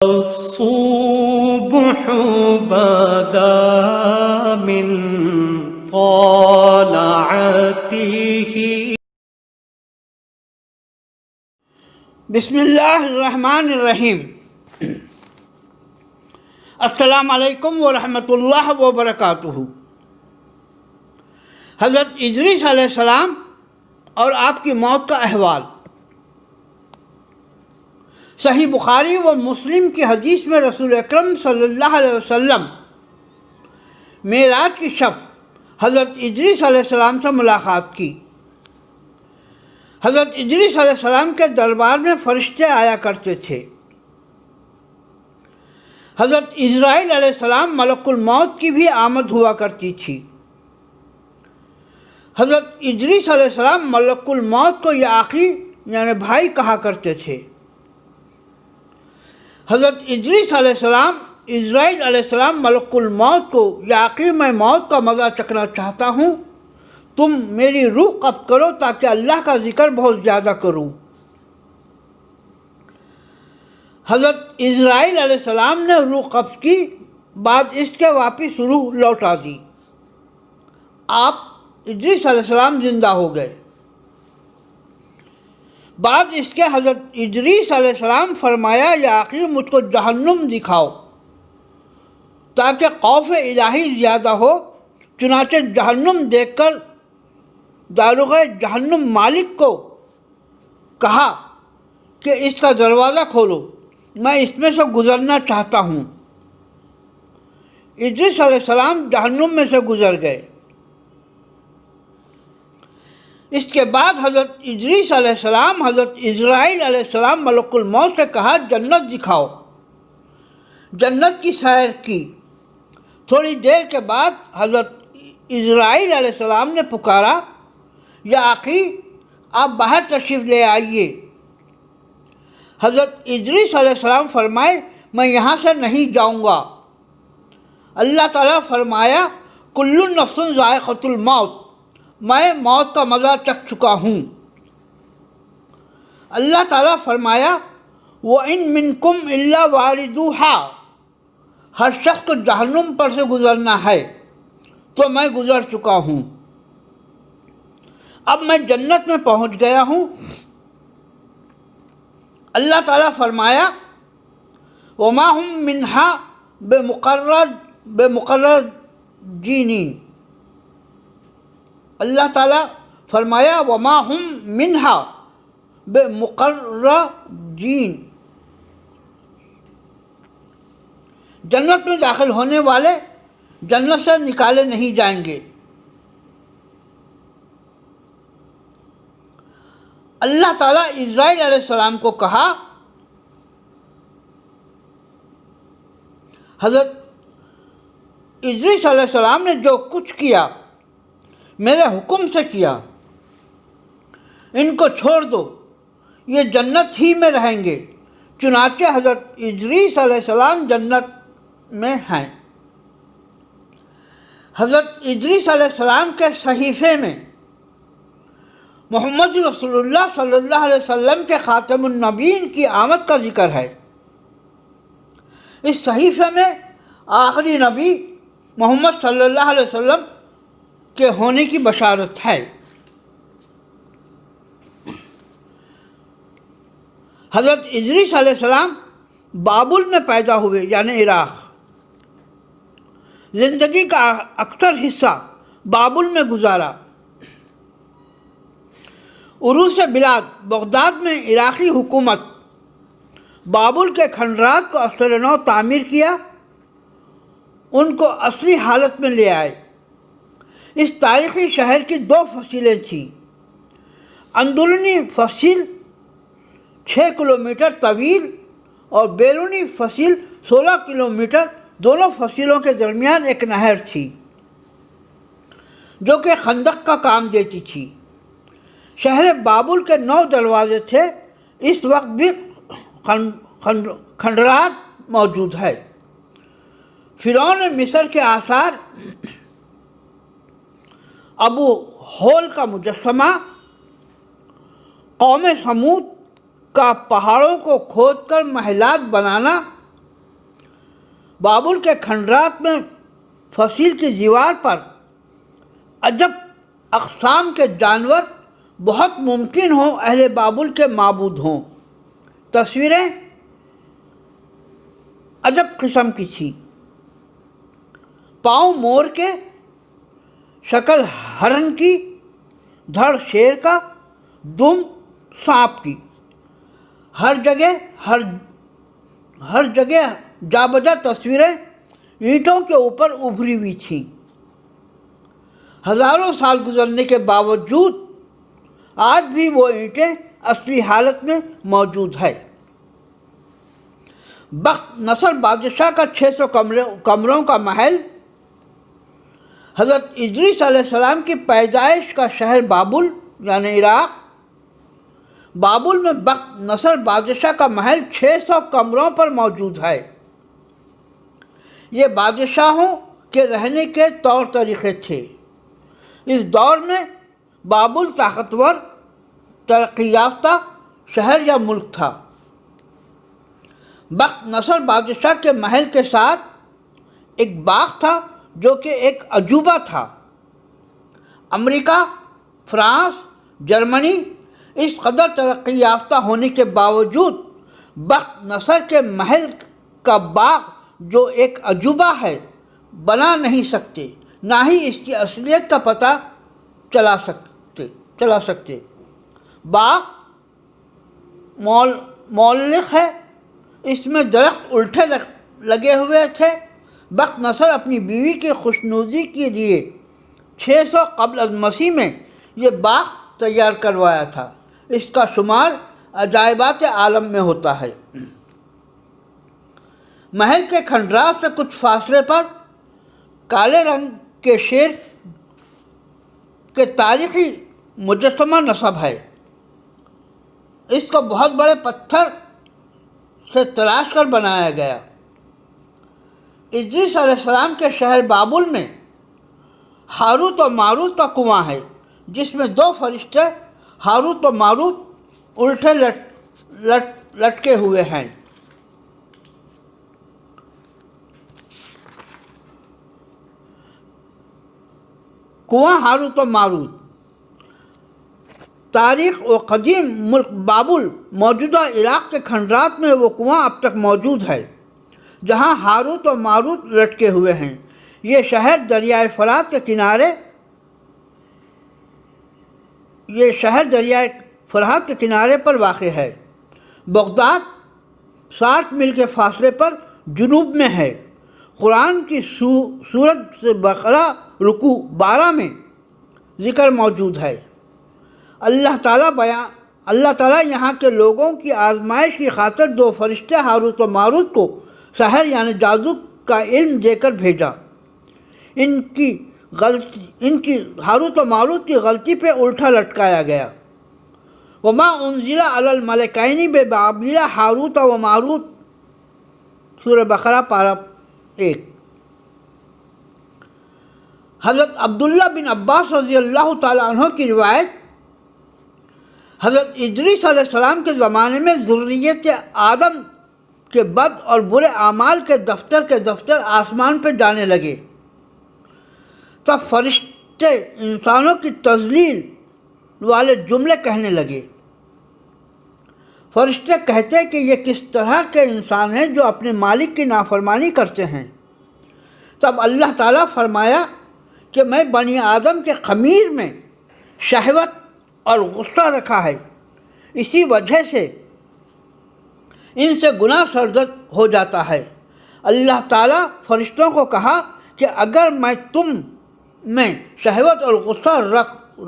الصبح بدا من طلعته. بسم اللہ الرحمن الرحیم. السلام علیکم ورحمۃ اللہ وبرکاتہ. حضرت ادریس علیہ السلام اور آپ کی موت کا احوال. صحیح بخاری و مسلم کی حدیث میں رسول اکرم صلی اللہ علیہ وسلم معراج کی شب حضرت ادریس علیہ السلام سے ملاقات کی. حضرت ادریس علیہ السلام کے دربار میں فرشتے آیا کرتے تھے. حضرت اسرائیل علیہ السلام ملک الموت کی بھی آمد ہوا کرتی تھی. حضرت ادریس علیہ السلام ملک الموت کو یاقی یعنی بھائی کہا کرتے تھے. حضرت ادریس علیہ السلام اسرائیل علیہ السلام ملک الموت کو یاقی میں موت کا مزہ چکھنا چاہتا ہوں، تم میری روح قبض کرو تاکہ اللہ کا ذکر بہت زیادہ کروں. حضرت اسرائیل علیہ السلام نے روح قبض کی، بعد اس کے واپس روح لوٹا دی. آپ ادریس علیہ السلام زندہ ہو گئے. بعد اس کے حضرت ادریس علیہ السلام فرمایا یا آخر مجھ کو جہنم دکھاؤ تاکہ خوف الہی زیادہ ہو. چنانچہ جہنم دیکھ کر داروغ جہنم مالک کو کہا کہ اس کا دروازہ کھولو، میں اس میں سے گزرنا چاہتا ہوں. ادریس علیہ السلام جہنم میں سے گزر گئے. اس کے بعد حضرت ادریس علیہ السلام حضرت اسرائیل علیہ السلام ملک الموت سے کہا جنت دکھاؤ. جنت کی سیر کی. تھوڑی دیر کے بعد حضرت اسرائیل علیہ السلام نے پکارا یا آقی آپ باہر تشریف لے آئیے. حضرت ادریس علیہ السلام فرمائے میں یہاں سے نہیں جاؤں گا. اللہ تعالیٰ فرمایا کل نفس ذائقۃ الموت، میں موت کا مزہ چکھ چکا ہوں. اللہ تعالیٰ فرمایا وَإِن مِّنكُمْ إِلَّا وَارِدُوهَا، ہر شخص کو جہنم پر سے گزرنا ہے تو میں گزر چکا ہوں. اب میں جنت میں پہنچ گیا ہوں. اللہ تعالیٰ فرمایا وَمَا هُم مِّنْهَا بِمُخَرَّجِينَ. اللہ تعالیٰ فرمایا وَمَا هُم مِّنْهَا بِمُخَرَّجِينَ. جنت میں داخل ہونے والے جنت سے نکالے نہیں جائیں گے. اللہ تعالیٰ اسرائیل علیہ السلام کو کہا حضرت ادریس علیہ السلام نے جو کچھ کیا میرے حکم سے کیا، ان کو چھوڑ دو، یہ جنت ہی میں رہیں گے. چنانچہ حضرت ادریس علیہ السلام جنت میں ہیں. حضرت ادریس علیہ السلام کے صحیفے میں محمد رسول اللہ صلی اللہ علیہ وسلم کے خاتم النبیین کی آمد کا ذکر ہے. اس صحیفے میں آخری نبی محمد صلی اللہ علیہ وسلم کے ہونے کی بشارت ہے. حضرت ادریس علیہ السلام بابل میں پیدا ہوئے یعنی عراق. زندگی کا اکثر حصہ بابل میں گزارا. عروس بلاد بغداد میں عراقی حکومت بابل کے کھنڈرات کو اثر نو تعمیر کیا، ان کو اصلی حالت میں لے آئے. اس تاریخی شہر کی دو فصیلیں تھیں. اندرونی فصیل 6 کلومیٹر طویل اور بیرونی فصیل 16 کلومیٹر. دونوں فصیلوں کے درمیان ایک نہر تھی جو کہ خندق کا کام دیتی تھی. شہر بابل کے 9 دروازے تھے. اس وقت بھی کھنڈرات موجود ہے. فرعون مصر کے آثار، ابو ہول کا مجسمہ، قوم سمود کا پہاڑوں کو کھود کر محلات بنانا بابل کے کھنڈرات میں فصیل کی دیوار پر عجب اقسام کے جانور بہت ممکن ہوں اہل بابل کے معبود ہوں۔ تصویریں عجب قسم کی تھیں، پاؤں مور کے، شکل ہرن کی، دھڑ شیر کا، دم سانپ کی، ہر جگہ جا بجا تصویریں اینٹوں کے اوپر ابھری ہوئی تھیں۔ ہزاروں سال گزرنے کے باوجود آج بھی وہ اینٹیں اصلی حالت میں موجود ہے۔ بخت نصر بادشاہ کا 600 کمروں کا محل، حضرت ادریس علیہ السلام کی پیدائش کا شہر بابل یعنی عراق، بابل میں بخت نصر بادشاہ کا محل 600 کمروں پر موجود ہے۔ یہ بادشاہوں کے رہنے کے طور طریقے تھے۔ اس دور میں بابل طاقتور، ترقی یافتہ شہر یا ملک تھا۔ بخت نصر بادشاہ کے محل کے ساتھ ایک باغ تھا جو کہ ایک عجوبہ تھا۔ امریکہ، فرانس، جرمنی اس قدر ترقی یافتہ ہونے کے باوجود بخت نصر کے محل کا باغ جو ایک عجوبہ ہے بنا نہیں سکتے، نہ ہی اس کی اصلیت کا پتہ چلا سکتے۔ باغ مولخ ہے، اس میں درخت الٹے لگے ہوئے تھے۔ بخت نصر اپنی بیوی کی خوشنودی کے لیے 600 قبل از مسیح میں یہ باغ تیار کروایا تھا۔ اس کا شمار عجائبات عالم میں ہوتا ہے۔ محل کے کھنڈرات سے کچھ فاصلے پر کالے رنگ کے شیر کے تاریخی مجسمہ نصب ہے۔ اس کو بہت بڑے پتھر سے تراش کر بنایا گیا۔ ادریس علیہ السلام کے شہر بابل میں ہاروت و ماروت کا کنواں ہے، جس میں 2 فرشتے ہاروت و ماروت الٹے لٹکے ہوئے ہیں۔ کنواں ہاروت و ماروت، تاریخ و قدیم ملک بابل موجودہ عراق کے کھنڈرات میں وہ کنواں اب تک موجود ہے جہاں ہاروت و ماروت لٹکے ہوئے ہیں۔ یہ شہر دریائے فرات کے کنارے پر واقع ہے۔ بغداد 60 میل کے فاصلے پر جنوب میں ہے۔ قرآن کی سورۃ بقرہ رکوع 12 میں ذکر موجود ہے۔ اللہ تعالیٰ یہاں کے لوگوں کی آزمائش کی خاطر 2 فرشتے ہاروت و ماروت کو سحر یعنی جادو کا علم دے کر بھیجا۔ ان کی ہاروت و ماروت کی غلطی پہ الٹا لٹکایا گیا۔ وما انزل علی الملکین ببابل ہاروت و ماروت، سورہ بقرہ پارہ 1۔ حضرت عبداللہ بن عباس رضی اللہ تعالیٰ عنہ کی روایت، حضرت ادریس علیہ السلام کے زمانے میں ذریت آدم کے بد اور برے اعمال کے دفتر آسمان پہ جانے لگے، تب فرشتے انسانوں کی تذلیل والے جملے کہنے لگے۔ فرشتے کہتے کہ یہ کس طرح کے انسان ہیں جو اپنے مالک کی نافرمانی کرتے ہیں۔ تب اللہ تعالیٰ فرمایا کہ میں بنی آدم کے خمیر میں شہوت اور غصہ رکھا ہے، اسی وجہ سے ان سے گناہ سرزد ہو جاتا ہے۔ اللہ تعالیٰ فرشتوں کو کہا کہ اگر میں تم میں شہوت اور غصہ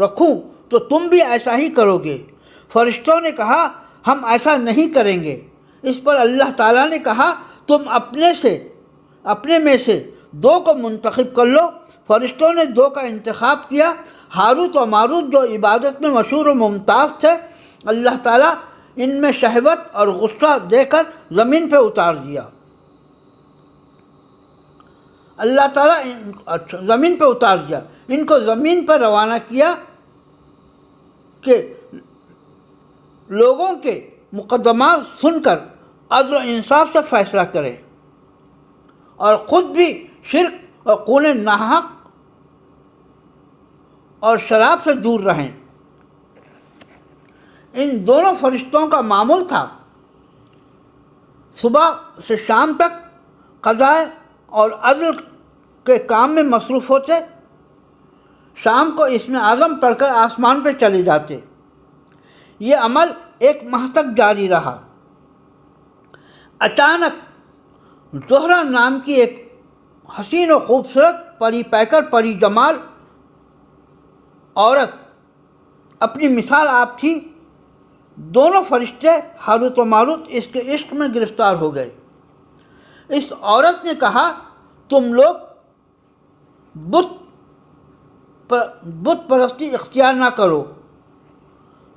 رکھوں تو تم بھی ایسا ہی کرو گے۔ فرشتوں نے کہا ہم ایسا نہیں کریں گے۔ اس پر اللہ تعالیٰ نے کہا تم اپنے میں سے 2 کو منتخب کر لو۔ فرشتوں نے 2 کا انتخاب کیا، ہاروت و ماروت جو عبادت میں مشہور و ممتاز تھے۔ اللہ تعالیٰ ان میں شہوت اور غصہ دے کر زمین پہ اتار دیا۔ ان کو زمین پر روانہ کیا کہ لوگوں کے مقدمات سن کر عدل و انصاف سے فیصلہ کریں اور خود بھی شرک اور خون ناحق اور شراب سے دور رہیں۔ ان دونوں فرشتوں کا معمول تھا صبح سے شام تک قضاء اور عدل کے کام میں مصروف ہوتے، شام کو اسم اعظم پڑھ کر آسمان پہ چلے جاتے۔ یہ عمل 1 ماہ تک جاری رہا۔ اچانک زہرہ نام کی ایک حسین و خوبصورت پری پیکر پری جمال عورت، اپنی مثال آپ تھی، دونوں فرشتے ہاروت و ماروت اس کے عشق میں گرفتار ہو گئے۔ اس عورت نے کہا، تم لوگ بت پرستی اختیار نہ کرو،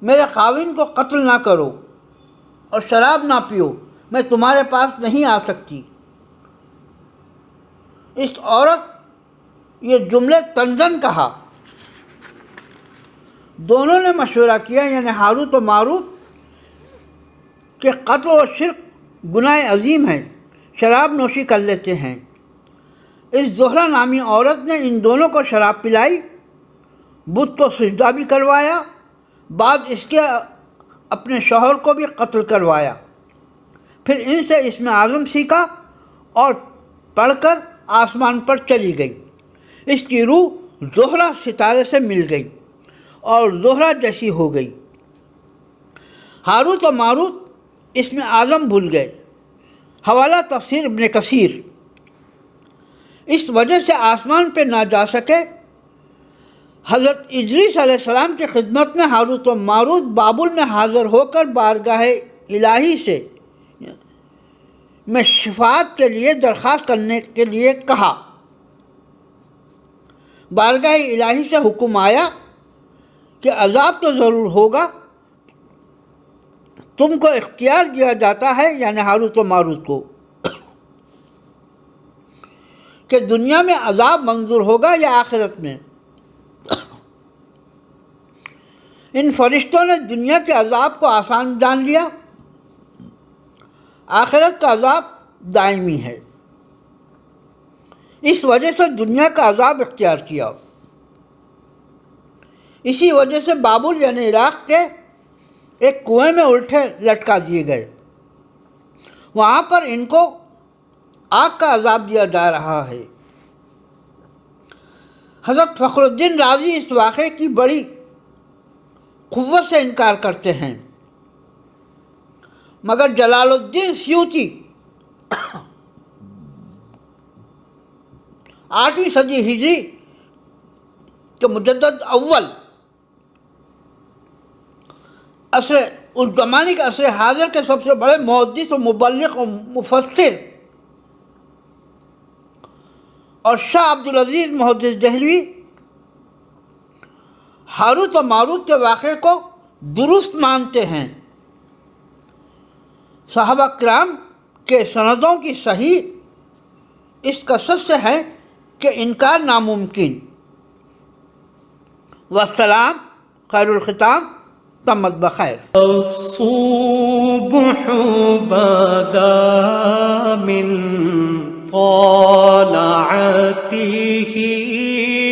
میرے خاوند کو قتل نہ کرو اور شراب نہ پیو، میں تمہارے پاس نہیں آ سکتی۔ اس عورت یہ جملے طنزاً کہا۔ دونوں نے مشورہ کیا، یعنی ہاروت و ماروت، کہ قتل و شرک گناہ عظیم ہے، شراب نوشی کر لیتے ہیں۔ اس زہرہ نامی عورت نے ان دونوں کو شراب پلائی، بت کو سجدہ بھی کروایا، بعد اس کے اپنے شوہر کو بھی قتل کروایا، پھر ان سے اسم اعظم سیکھا اور پڑھ کر آسمان پر چلی گئی۔ اس کی روح زہرہ ستارے سے مل گئی اور زہرہ جیسی ہو گئی۔ ہاروت و ماروت اسم اعظم بھول گئے۔ حوالہ تفسیر ابن کثیر۔ اس وجہ سے آسمان پہ نہ جا سکے۔ حضرت ادریس علیہ السلام کی خدمت میں ہاروت و ماروت بابل میں حاضر ہو کر بارگاہ الہی سے میں شفاعت کے لیے درخواست کرنے کے لیے کہا۔ بارگاہ الہی سے حکم آیا کہ عذاب تو ضرور ہوگا، تم کو اختیار دیا جاتا ہے، یعنی ہاروت و ماروت کو، کہ دنیا میں عذاب منظور ہوگا یا آخرت میں۔ ان فرشتوں نے دنیا کے عذاب کو آسان جان لیا، آخرت کا عذاب دائمی ہے، اس وجہ سے دنیا کا عذاب اختیار کیا۔ اسی وجہ سے بابل یعنی عراق کے ایک کنویں میں الٹے لٹکا دیے گئے، وہاں پر ان کو آگ کا عذاب دیا جا رہا ہے۔ حضرت فخر الدین رازی اس واقعے کی بڑی قوت سے انکار کرتے ہیں، مگر جلال الدین سیوطی 8ویں صدی ہجری کے مجدد اول عصر اس زمانے کے عصر حاضر کے سب سے بڑے محدث و مبلغ و مفسر اور شاہ عبدالعزیز محدث دہلوی ہاروت و ماروت کے واقعے کو درست مانتے ہیں۔ صحابہ کرام کے سندوں کی صحیح اس کثرت سے ہے کہ انکار ناممکن۔ والسلام، خیر الختام، تمت بخیر۔ الصبح بدا من طلعته